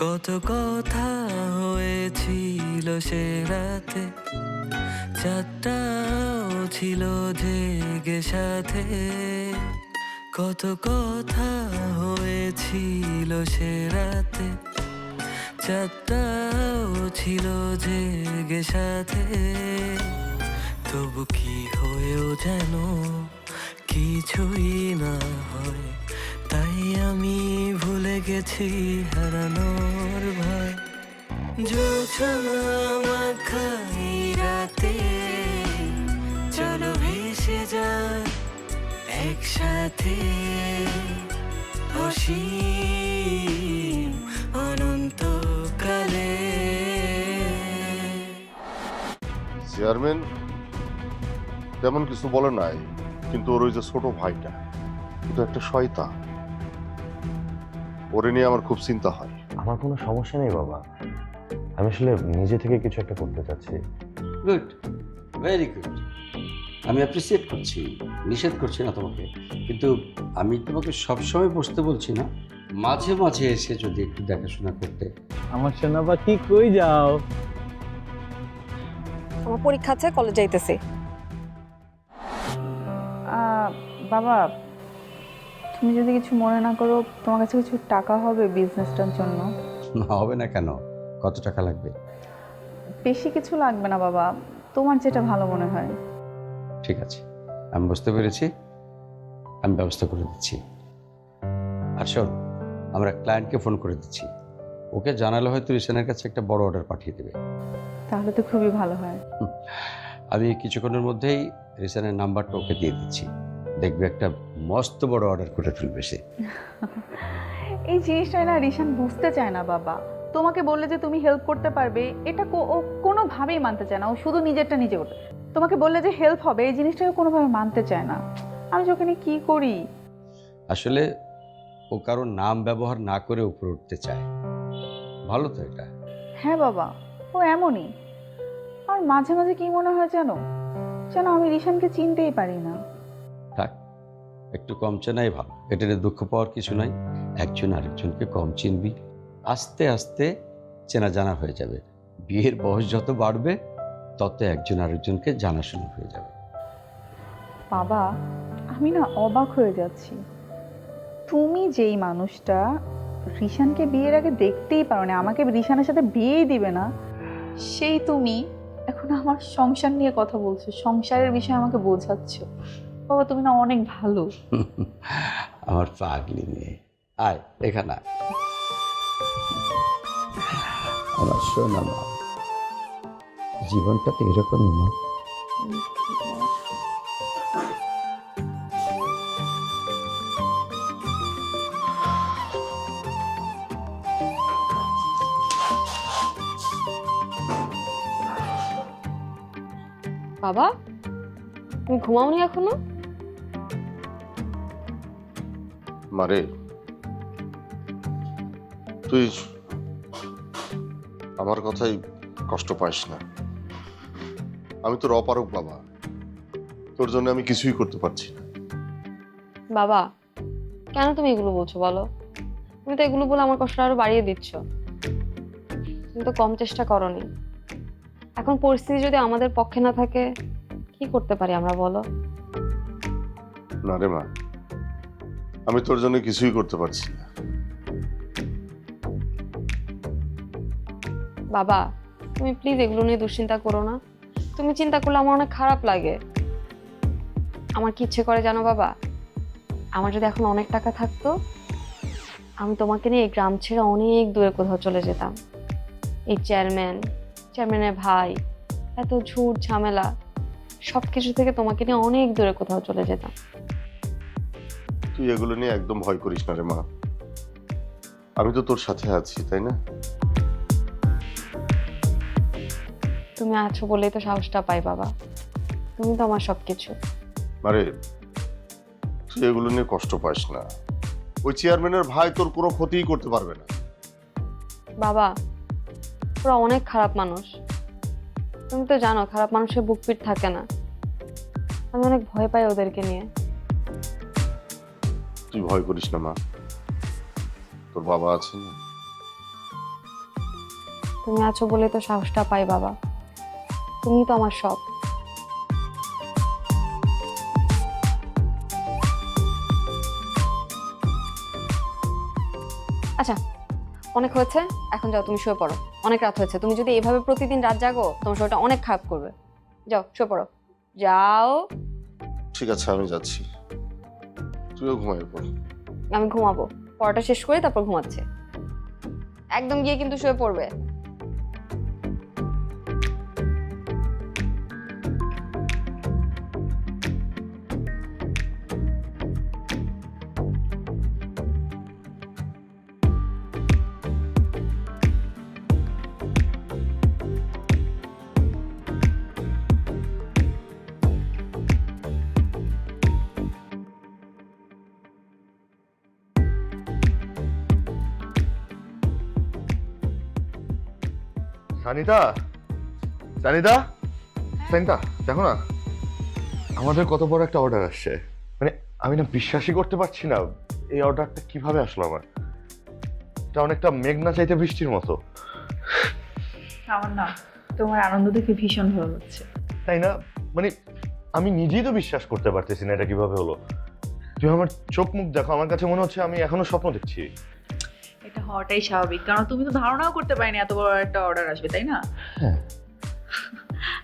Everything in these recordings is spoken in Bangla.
কত কথা হয়েছিল সে রাতে, চারটাও ছিল জেগে সাথে। কত কথা হয়েছিল সে রাতে, চারটাও ছিল জেগে সাথে। তবু কি হয়েও যেন কিছুই না হয়, তাই আমি ভুলে গেছি হারানোর ভয়। জোছনা মাখাই রাতে, চলো ভেসে যায় একসাথে, অসীম অনন্তকালে। চেয়ারম্যান তেমন কিছু বলে নাই, কিন্তু ওর ওই যে ছোট ভাইটা কিন্তু একটা শয়তান, ওরে নিয়ে আমার খুব চিন্তা হয়। আমার কোনো সমস্যা নেই বাবা, আমি আসলে নিজে থেকে কিছু একটা করতে চাচ্ছি। Good, very good. আমি অ্যাপ্রিসিয়েট করছি, নিষেধ করছি না তোমাকে, কিন্তু আমি তোমাকে সবসময় বসতে বলছি না, মাঝে মাঝে এসে যদি একটু দেখাশোনা করতে। আমার সোনা পাখি কই যাও? আমার পরীক্ষা আছে, কলেজ যাইতেছি। বাবা, তুমি যদি কিছু মনে না করো, তোমার কাছে কিছু টাকা হবে বিজনেসটার জন্য? না, হবে না কেন? কত টাকা লাগবে? বেশি কিছু লাগবে না বাবা, তোমার যেটা ভালো মনে হয়। ঠিক আছে, আমি বুঝতে পেরেছি, আমি ব্যবস্থা করে দিচ্ছি। আর শোন, আমরা ক্লায়েন্টকে ফোন করে দিচ্ছি, ওকে জানালে হয়তো রিসেনের কাছে একটা বড় অর্ডার পাঠিয়ে দেবে। তাহলে তো খুবই ভালো হয়। আমি কিছুক্ষণের মধ্যেই রিসেনের নাম্বারটা ওকে দিয়ে দিচ্ছি, দেখবে একটা মস্ত বড় অর্ডার করে ফেলবে সে। এই জিনিসটা না রিশান বুঝতে চায় না বাবা। তোমাকে বললে যে তুমি হেল্প করতে পারবে, এটা ও কোনোভাবেই মানতে চায় না। ও শুধু নিজেরটা নিজে করতে। তোমাকে বললে যে হেল্প হবে, এই জিনিসটাকে কোনোভাবে মানতে চায় না। আমি ওখানে কি করি? আসলে ও কারোর নাম ব্যবহার না করে উপরে উঠতে চায়। ভালো তো এটা। হ্যাঁ বাবা, ও এমনই। আর মাঝে মাঝে কি মনে হয় জানো, যেন আমি রিশানকে চিনতেই পারি না। থাক, একটু কম চেনাই ভালো, এটা নিয়ে দুঃখ পাওয়ার কিছু নাই। একজন আরেকজনকে কম চিনবি, আস্তে আস্তে চেনা জানা হয়ে যাবে। বিয়ের বয়স যত বাড়বে তত একজন আরেকজনকে জানাশোনা হয়ে যাবে। বাবা, আমি না অবাক হয়ে যাচ্ছি। তুমি যেই মানুষটা রিশানকে বিয়ের আগে দেখতেই পারো না, আমাকে রিশানের সাথে বিয়েই দিবে না, সেই তুমি এখন আমার সংসার নিয়ে কথা বলছো, সংসারের বিষয়ে আমাকে বোঝাচ্ছ। বাবা, তুমি না অনেক ভালো। আমার পাগলি নিয়ে আয় এখানে আয়। আমার শোনা মা, জীবনটা তো এরকমই না। বাবা, তুমি ঘুমাওনি এখনো? মারে, তুই আমার কথাই কষ্ট পাইস না। আমি তোর অপারক বাবা, তোর জন্য আমি কিছুই করতে পারছি না। বাবা, কেন তুমি এগুলো বলছো বলো? তুমি তো এগুলো বলে আমার কষ্টটা আরো বাড়িয়ে দিচ্ছ। তুমি তো কম চেষ্টা করনি। এখন পরিস্থিতি যদি আমাদের পক্ষে না থাকে, কি করতে পারি আমরা বলো? না রে মা, আমি তোর জন্য কিছুই করতে পারছি না। বাবা, তুমি প্লিজ এগুলো নিয়ে দুশ্চিন্তা করো না। তুমি চিন্তা করলে আমার অনেক খারাপ লাগে। আমার কি ইচ্ছে করে জানো বাবা? আমার যদি এখন অনেক টাকা থাকতো, আমি তোমাকে নিয়ে এই গ্রাম ছেড়ে অনেক দূরে কোথাও চলে যেতাম। এই চেয়ারম্যানের ভাই, এত ঝুট ঝামেলা, সবকিছু থেকে তোমাকে নিয়ে অনেক দূরে কোথাও চলে যেতাম। তুই এগুলো নিয়ে একদম ভয় করিস না রে মা, আমি তো তোর সাথে আছি, তাই না? তুমি আছো বলেই তো সাহসটা পাই বাবা। তুমি তো আমার সবকিছু। আরে তুই এগুলো নিয়ে কষ্ট পাস না, ওই চেয়ারম্যানের ভাই তোর কোনো ক্ষতিই করতে পারবে না। বাবা, ওরা অনেক খারাপ মানুষ। তুমি তো জানো খারাপ মানুষের বুক পিট থাকে না। আমি অনেক ভয় পাই ওদেরকে নিয়ে। তুই ভয় করিস না মা, তোর বাবা আছে না, তুমি আছো বলে তো সাহসটা পাই বাবা, তুমি তো আমার সব। আচ্ছা অনেক হয়েছে, এখন যাও তুমি শুয়ে পড়ো, অনেক রাত হয়েছে। তুমি যদি এভাবে প্রতিদিন রাত জাগো তোমার শরীরটা অনেক খারাপ করবে। যাও শুয়ে পড়ো, যাও। ঠিক আছে আমি যাচ্ছি, তুইও ঘুমাই পড়। আমি ঘুমাবো, পড়াটা শেষ করে তারপর ঘুমাচ্ছে। একদম গিয়ে কিন্তু শুয়ে পড়বে। সানিতা, সানিতা, সানিতা দেখো না, আমাদের কত বড় একটা অর্ডার আসছে। মানে আমি না বিশ্বাসই করতে পারছি না, এই অর্ডারটা কিভাবে আসলো আমার। এটা অনেকটা মেঘনা চাইতে বৃষ্টির মতো, আমার না তোমার আনন্দ দেখে ভীষণ ভালো লাগছে। তাই না? মানে আমি নিজেই তো বিশ্বাস করতে পারতেছি না এটা কিভাবে হলো। তুই আমার চোখ মুখ দেখো, আমার কাছে মনে হচ্ছে আমি এখনো স্বপ্ন দেখছি। এটা হওয়াটাই স্বাভাবিক, কারণ তুমি তো ধারণাও করতে পারিনি এত বড় একটা অর্ডার আসবে, তাই না? হ্যাঁ।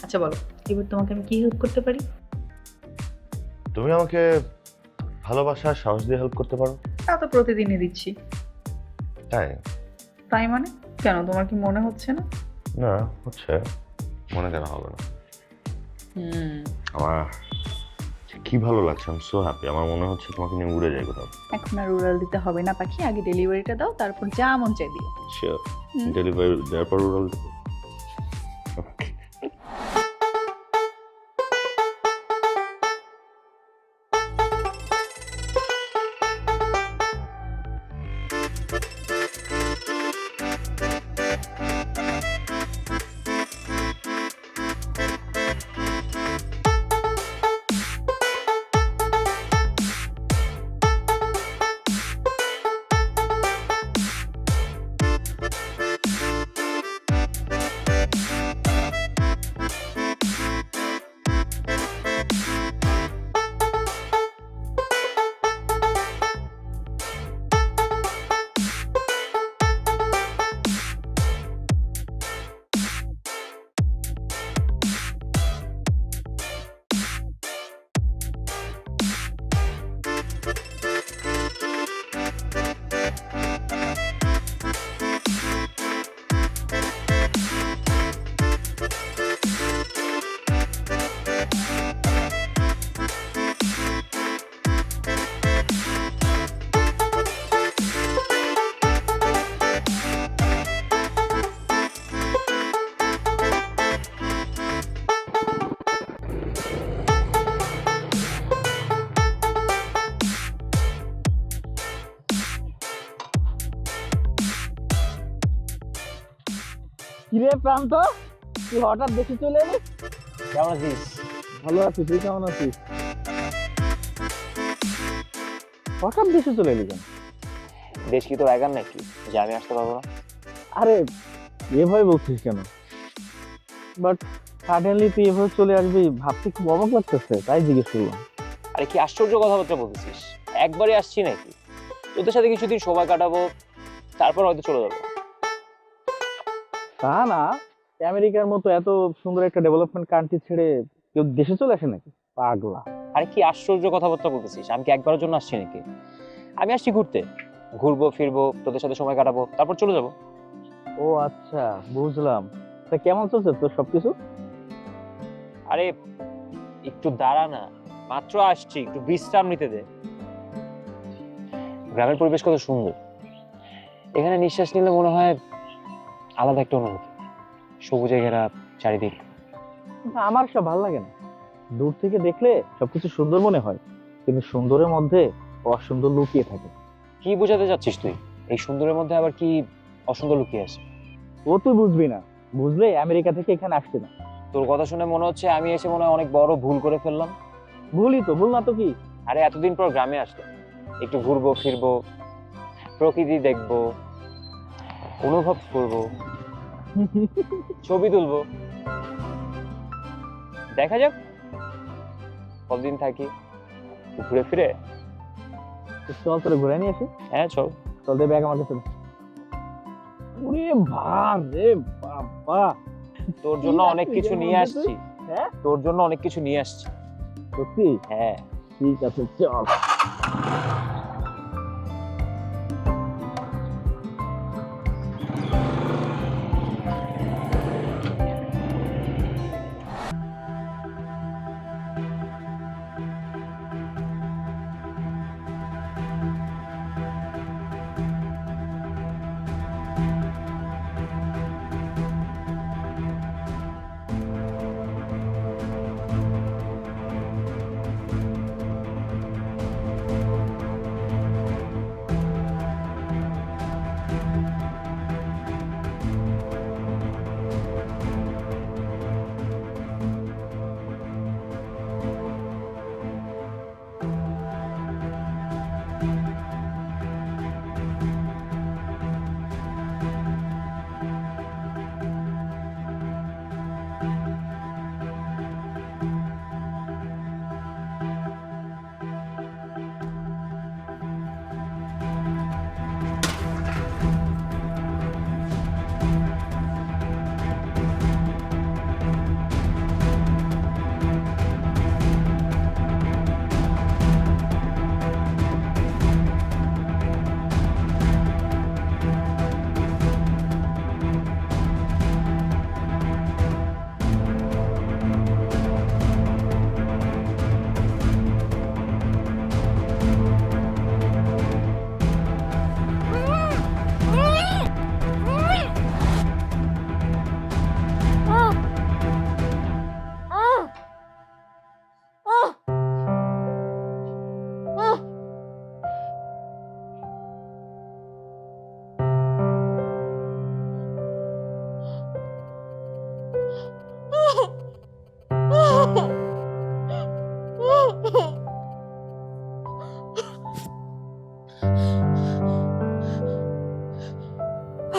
আচ্ছা বলো, এবার তোমাকে আমি কি হেল্প করতে পারি? তুমি আমাকে ভালোবাসার সাহস দিয়ে হেল্প করতে পারো। তা তো প্রতিদিনই দিচ্ছি। তাই? তাই মানে কেন, তোমার কি মনে হচ্ছে না? না হচ্ছে, মনে কেন হবে না। আমার কি ভালো লাগছে, আমি সো হ্যাপি। আমার মনে হচ্ছে তোমাকে নিয়ে উড়ে যাই কোথাও। এখন আর রুরাল দিতে হবে না পাখি, আগে ডেলিভারিটা দাও, তারপর যা মন চাই দিও। শিওর, ডেলিভারি দেওয়ার পর উড়াল দেবো। কিরে প্রান্ত, তুই হঠাৎ দেখে চলে এলি? কেমন আছিস? ভালো আছি, তুই কেমন আছিস? হঠাৎ দেশে চলে এলি কেন? দেশ কি তোর একার নাকি যে আমি আসতে পারবো না? আরে এভাবে বলছিস কেন? বাট সাডেনলি তুই এভাবে চলে আসবি ভাবতে খুব অবাক লাগতেছে, তাই জিজ্ঞেস করলাম। আরে কি আশ্চর্য কথাবার্তা বলতেছিস, একবারই আসছি নাকি? তোদের সাথে কিছুদিন সময় কাটাবো, তারপর হয়তো চলে যাবো। তা না, আমেরিকার মতো এত সুন্দর একটা ডেভেলপমেন্ট কান্ট্রি ছেড়ে কেউ দেশে চলে আসে নাকি? পাগলা। আরে কি আশ্চর্য কথাবার্তা বলতেছিস, আমি কি একবারের জন্য আসছি নাকি? আমি আসছি ঘুরতে, ঘুরবো ফিরবো, তোদের সাথে সময় কাটাবো, তারপর চলে যাবো। ও আচ্ছা, বুঝলাম। তা কেমন চলছে তোর সবকিছু? আরে একটু দাঁড়া না, মাত্র আসছি, একটু বিশ্রাম নিতে দে। গ্রামের পরিবেশ কত সুন্দর, এখানে নিঃশ্বাস নিলে মনে হয় আলাদা একটা অনুভূতি। সবুজে ঘেরা চারিদিক। কিন্তু আমার সব ভালো লাগে না। দূর থেকে দেখলে সবকিছু সুন্দর মনে হয়, কিন্তু সুন্দরের মধ্যে অসুন্দর লুকিয়ে থাকে। কি বোঝাতে চাচ্ছিস তুই? এই সুন্দরের মধ্যে আবার কি অসুন্দর লুকিয়ে আছে? ও তুই বুঝবি না, বুঝলে আমেরিকা থেকে এখানে আসছে না। তোর কথা শুনে মনে হচ্ছে আমি এসে মনে হয় অনেক বড় ভুল করে ফেললাম। ভুলই তো, ভুল না তো কি? আরে এতদিন পর গ্রামে আসলো, একটু ঘুরবো ফিরবো, প্রকৃতি দেখবো, অনুভব করবো, ছবি তুলবো, দেখা যাক কতদিন থাকি, ঘুরে ফিরে। চল তোরে ঘুরে নিয়ে আসি। হ্যাঁ চল। চল দে ব্যাগ আমার কাছে দে। ওরে ভার রে বাবা, তোর জন্য অনেক কিছু নিয়ে আসছি। হ্যাঁ তোর জন্য অনেক কিছু নিয়ে আসছি। সত্যি? হ্যাঁ ঠিক আছে চল।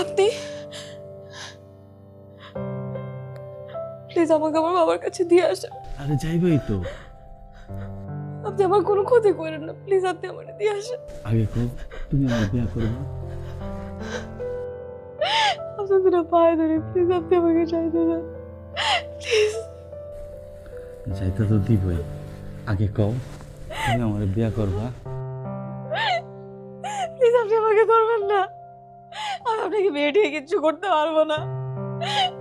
আপনি প্লিজ আমাকে আমার বাবার কাছে দিয়ে আসেন। আরে যাইবই তো, আপনি আমার কোনো ক্ষতি করেন না, প্লিজ আপনি আমার দিয়ে আসেন। আগে কো তুমি আমার বিয়ে করবে? আপনাদের পায়ে ধরে প্লিজ আপনি আমাকে চাইতে দেন প্লিজ। যাইতে তো দিবই, আগে কও তুমি আমার বিয়ে করবা? প্লিজ আপনি আমাকে ধরবেন না, আমি আপনাকে বিয়ে ঠিক কিচ্ছু করতে পারবো না।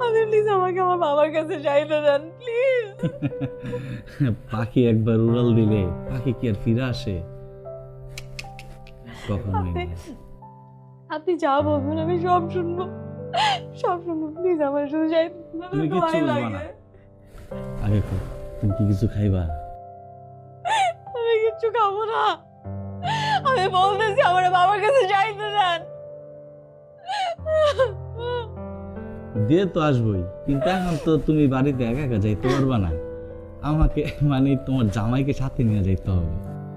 আপনি প্লিজ আমাকে আমার বাবার কাছে চাইতে দেন প্লিজ। পাখি একবার উড়াল দিলে পাখি কি আর ফিরে আসে? কখনোই না। আপনি যা বলবেন আমি সব শুনবো, সব শুনবো, প্লিজ আমার শুধু চাইতে দেন, তুমি আমার কিচ্ছু ভয় বলবা লাগে। না। আগে কও তুমি কি কিছু খাইবা? আমি কিচ্ছু খাবো না, আমি বলতেছি আমার বাবার কাছে চাইতে দেন। দিয়ে তো আসবই, কিন্তু এখন তো তুমি বাড়িতে একা একা যাইতে পারবা না, আমাকে মানে তোমার জামাইকে সাথে নিয়ে যাইতে হবে।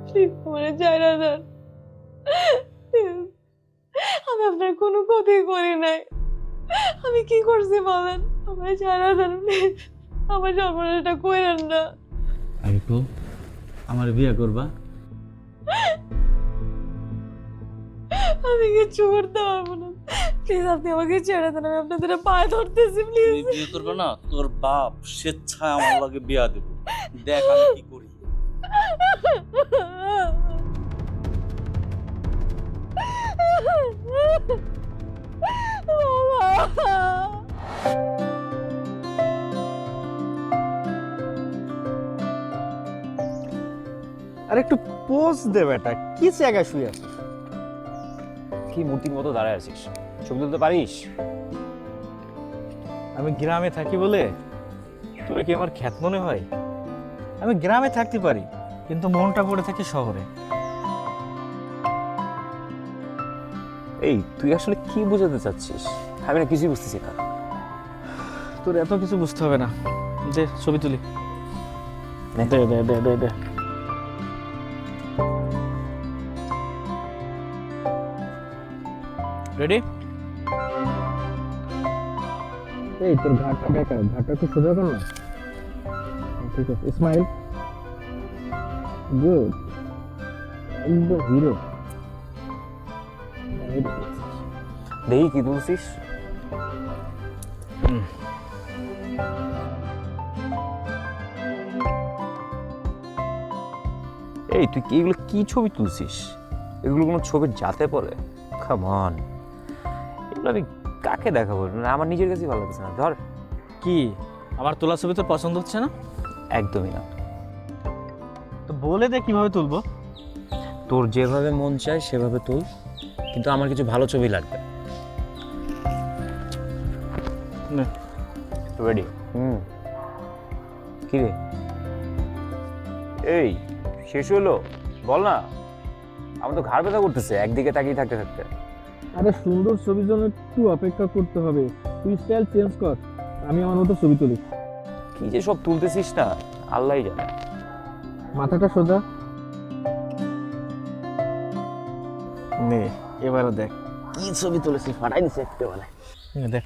প্লিজ আমার চাইনা দেন। Please, আমি আপনার কোনো ক্ষতি করি নাই, আমি কি করছি বলেন? আমার চাইনা দেন প্লিজ, আমার সর্বনাশটা কইরেন না। আগে কও আমার বিয়ে করবা? আমি কিচ্ছু করতে পারবো না, প্লিজ আপনি আমাকে ছেড়ে দেন, আমি আপনাদের পায়ে ধরতেছি প্লিজ। তুই বিয়ে করবে না, তোর বাপ স্বেচ্ছায় আমার লাগে বিয়া দেব, দেখ আমি কি করি। আর একটু পোজ দে বেটা, কি জায়গায় শুয়ে আছিস? কি মূর্তির মতো দাঁড়ায় আছিস, ছবি তুলতে পারিস? আমি গ্রামে থাকি বলে তোর কি আমার খ্যাত মনে হয়? আমি গ্রামে থাকতে পারি, কিন্তু মনটা পড়ে থাকে শহরে। এই তুই আসলে কি বোঝাতে চাচ্ছিস? আমি না কিছুই বুঝতেছি না। তোর এত কিছু বুঝতে হবে না, দে ছবি তুলি। নে। দে দে দে দে দে। রেডি? এই তোর ঘাটটা দেখা, ঘাটটা একটু সোজা কর না। ঠিক আছে, স্মাইল। গুড, একদম হিরো। দেখি কি তুলছিস। এই তুই কি এগুলো কি ছবি তুলছিস? এগুলো কোনো ছবির জাতে পড়ে? কাম অন, এগুলো আমি কাকে দেখাবো? মানে আমার নিজের কাছেই ভালো লাগছে না। ধর। কি আমার তোলা ছবি তোর পছন্দ হচ্ছে না? একদমই না। তো বলে দে কিভাবে তুলবো। তোর যেভাবে মন চায় সেভাবে তুল, কিন্তু আমার কিছু ভালো ছবি লাগবে। রেডি? কি রে, এই শেষ হলো? বল না, আমার তো ঘাড় ব্যথা করতেছে একদিকে তাকিয়ে থাকতে থাকতে। আরে সুন্দর ছবির জন্য একটু অপেক্ষা করতে হবে। তুই স্টাইল চেঞ্জ কর, আমি আমার মতো ছবি তুলি। কি যে সব তুলতেছিস না, আল্লাহই জানে। মাথাটা সোজা নে, এবারে দেখ কি ছবি তুলেছি, ফাটাই দিছে একেবারে। দেখ,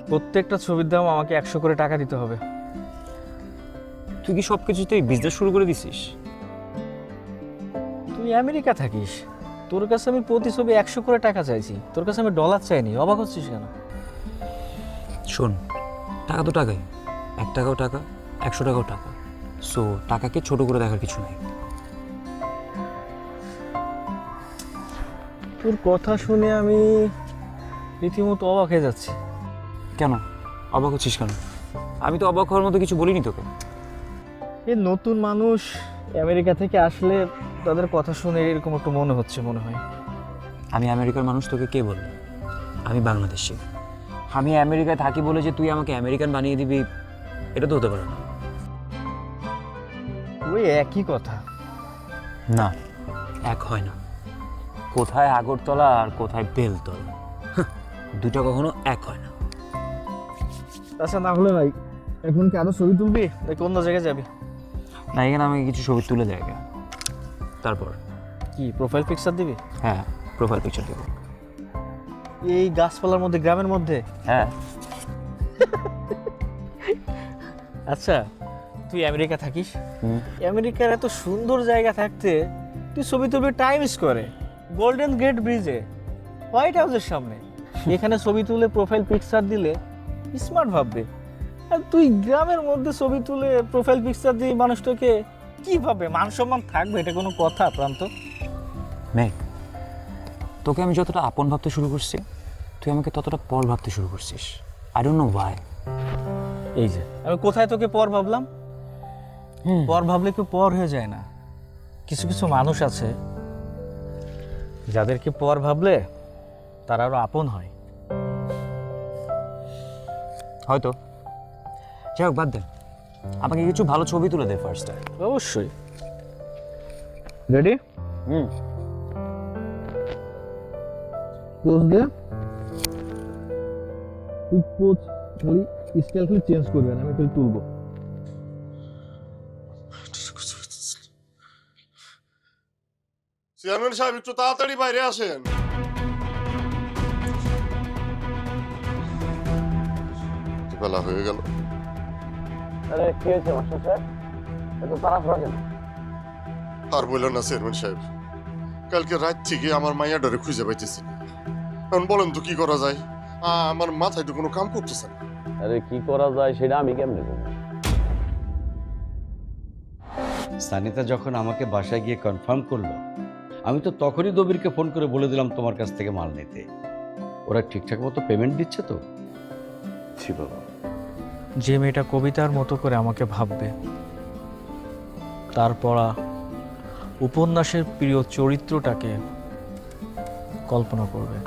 প্রত্যেকটা ছবির দাম আমাকে 100 করে টাকা দিতে হবে। তুই কি সব কিছুতেই বিজনেস শুরু করে দিছিস? তুই আমেরিকা থাকিস, তোর কাছে আমি প্রতি ছবি 100 করে টাকা চাইছি, তোর কাছে আমি ডলার চাইনি। অবাক হচ্ছিস কেন? শোন, টাকা তো টাকাই, 1 টাকাও টাকা, 100 টাকাও টাকা। সো টাকাকে ছোট করে দেখার কিছু নাই। তোর কথা শুনে আমি রীতিমতো অবাক হয়ে যাচ্ছি। কেন অবাক হচ্ছিস কেন? আমি তো অবাক হওয়ার মতো কিছু বলিনি তোকে। এই নতুন মানুষ আমেরিকা থেকে আসলে তাদের কথা শুনে এরকম একটু মনে হচ্ছে, মনে হয়। আমি আমেরিকার মানুষ, তোকে কে বলল? আমি বাংলাদেশি। আমি আমেরিকায় থাকি বলে যে তুই আমাকে আমেরিকান বানিয়ে দিবি, এটা তো হতে পারে না। ওই একই কথা। না, এক হয় না। কোথায় আগরতলা আর কোথায় বেলতলা, দুটো কখনো এক হয় না। আচ্ছা, না হলে ভাই এখন কি আরো ছবি তুলবি নাকি অন্য জায়গায় যাবি? না, এখানে আমাকে কিছু ছবি তুলে দেয়, তারপর কি প্রোফাইল পিকচার দিবি? হ্যাঁ, প্রোফাইল পিকচার দেবো। এই গাছপালার মধ্যে, গ্রামের মধ্যে? হ্যাঁ। আচ্ছা, তুই আমেরিকা থাকিস, আমেরিকার এত সুন্দর জায়গা থাকতে তুই ছবি তুলবি টাইম স্কোয়ারে, গোল্ডেন গেট ব্রিজে, হোয়াইট হাউসের সামনে। এখানে ছবি তুলে প্রোফাইল পিকচার দিলে স্মার্ট ভাববে। আর তুই গ্রামের মধ্যে ছবি তুলে প্রোফাইল পিকচার দিয়ে মানুষটাকে কি ভাবে? মান সম্মান থাকবে? এটা কোনো কথা প্রান্ত? মেঘ, তোকে আমি যতটা আপন ভাবতে শুরু করছি, তুই আমাকে ততটা পর ভাবতে শুরু করছিস। I don't know Y. এই যে আমি কোথায় তোকে পর ভাবলাম? পর ভাবলে কেউ পর হয়ে যায় না। কিছু কিছু মানুষ আছে যাদেরকে পর ভাবলে তারা আরো আপন হয়। হয়তো। যাই হোক, বাদ দে, আমাকে কিছু ভালো ছবি তুলে দে ফার্স্ট। অবশ্যই। রেডি? পোজ দে। তুই পোজ খালি স্টাইল খালি চেঞ্জ করবি, আমি খালি তুলবো। চেয়ারম্যান সাহেব, একটু তাড়াতাড়ি বাইরে আসেন। বেলা হয়ে গেল। আরে কি হয়েছে মাস্টার স্যার, এত তাড়াহুড়া কেন? আর বললেন না চেয়ারম্যান সাহেব, কালকে রাত থেকে আমার মাইয়া ডরে খুঁজে পাইতেছি না। এখন বলেন তো কি করা যায়? আমার মাথায় তো কোনো কাম করতেছে না। আরে কি করা যায় সেটা আমি কেমনে বলবো? সানিতা যখন আমাকে বাসায় গিয়ে কনফার্ম করলো, আমি তো তখনই দবিরকে ফোন করে বলে দিলাম তোমার কাছ থেকে মাল নিতে। ওরা ঠিকঠাক মতো পেমেন্ট দিচ্ছে তো? জি বাবা। যে মেয়েটা কবিতার মতো করে আমাকে ভাববে, তারপর উপন্যাসের প্রিয় চরিত্রটাকে কল্পনা করবে,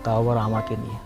তাও আবার আমাকে নিয়ে।